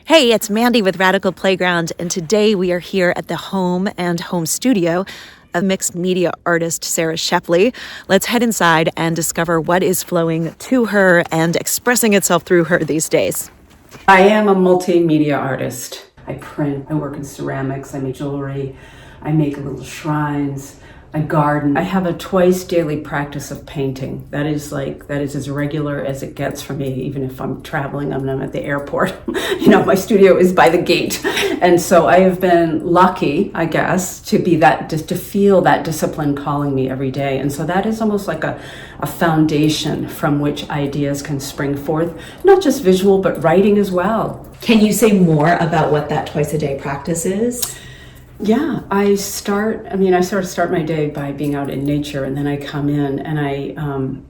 Hey, it's Mandy with Radical Playground, and today we are here at the home and home studio of mixed media artist Sarah Shepley. Let's head inside and discover what is flowing to her and expressing itself through her these days. I am a multimedia artist. I print, I work in ceramics, I make jewelry, I make little shrines, I garden. I have a twice daily practice of painting. That is as regular as it gets for me, even if I'm traveling and I'm at the airport. My studio is by the gate. And so I have been lucky, I guess, to feel that discipline calling me every day. And so that is almost like a foundation from which ideas can spring forth, not just visual, but writing as well. Can you say more about what that twice a day practice is? Yeah, I sort of start my day by being out in nature, and then I come in and I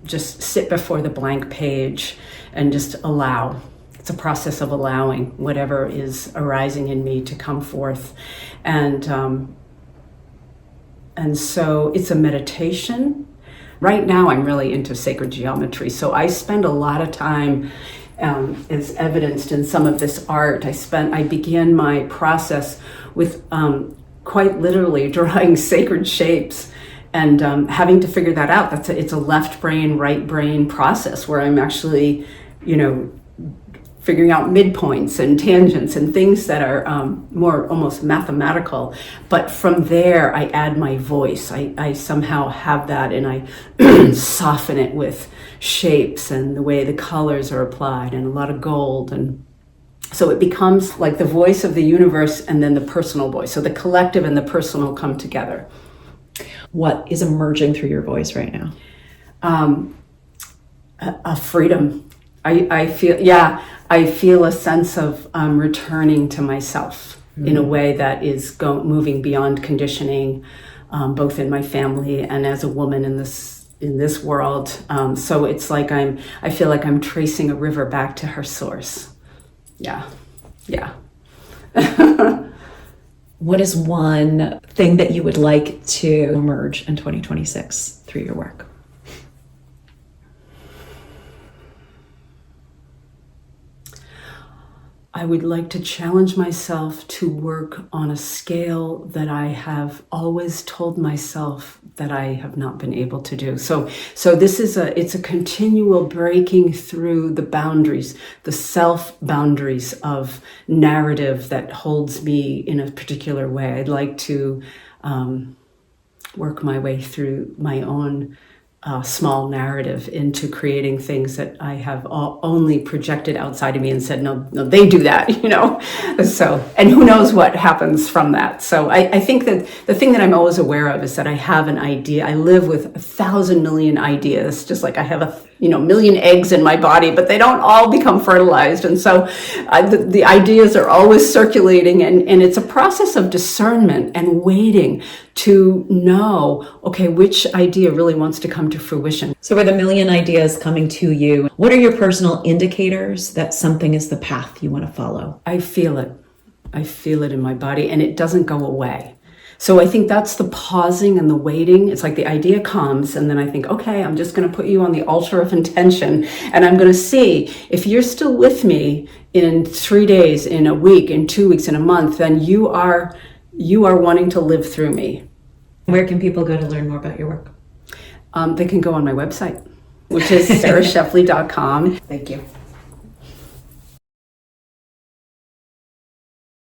just sit before the blank page and just allow. It's a process of allowing whatever is arising in me to come forth. And so it's a meditation. Right now I'm really into sacred geometry, so I spend a lot of time as evidenced in some of this art. I began my process with quite literally drawing sacred shapes and having to figure that out. It's a left brain, right brain process where I'm actually, figuring out midpoints and tangents and things that are more almost mathematical. But from there, I add my voice. I somehow have that, and I soften it with shapes and the way the colors are applied and a lot of gold. And so it becomes like the voice of the universe and then the personal voice. So the collective and the personal come together. What is emerging through your voice right now? A freedom. I feel a sense of returning to myself in a way that is moving beyond conditioning, both in my family and as a woman in this world. So it's like I feel like I'm tracing a river back to her source. Yeah. What is one thing that you would like to emerge in 2026 through your work? I would like to challenge myself to work on a scale that I have always told myself that I have not been able to do. So this is it's a continual breaking through the boundaries, the self boundaries of narrative that holds me in a particular way. I'd like to work my way through my own small narrative into creating things that I have only projected outside of me and said, no, they do that, So, and who knows what happens from that. So I think that the thing that I'm always aware of is that I have an idea. I live with 1,000 million ideas, just like I have a million eggs in my body, but they don't all become fertilized. And so the ideas are always circulating, and it's a process of discernment and waiting to know, okay, which idea really wants to come to fruition. So with a million ideas coming to you, what are your personal indicators that something is the path you want to follow? I feel it. I feel it in my body, and it doesn't go away. So I think that's the pausing and the waiting. It's like the idea comes, and then I think, okay, I'm just going to put you on the altar of intention, and I'm going to see if you're still with me in 3 days, in a week, in 2 weeks, in a month, then you are wanting to live through me. Where can people go to learn more about your work? They can go on my website, which is sarahshepley.com. Thank you.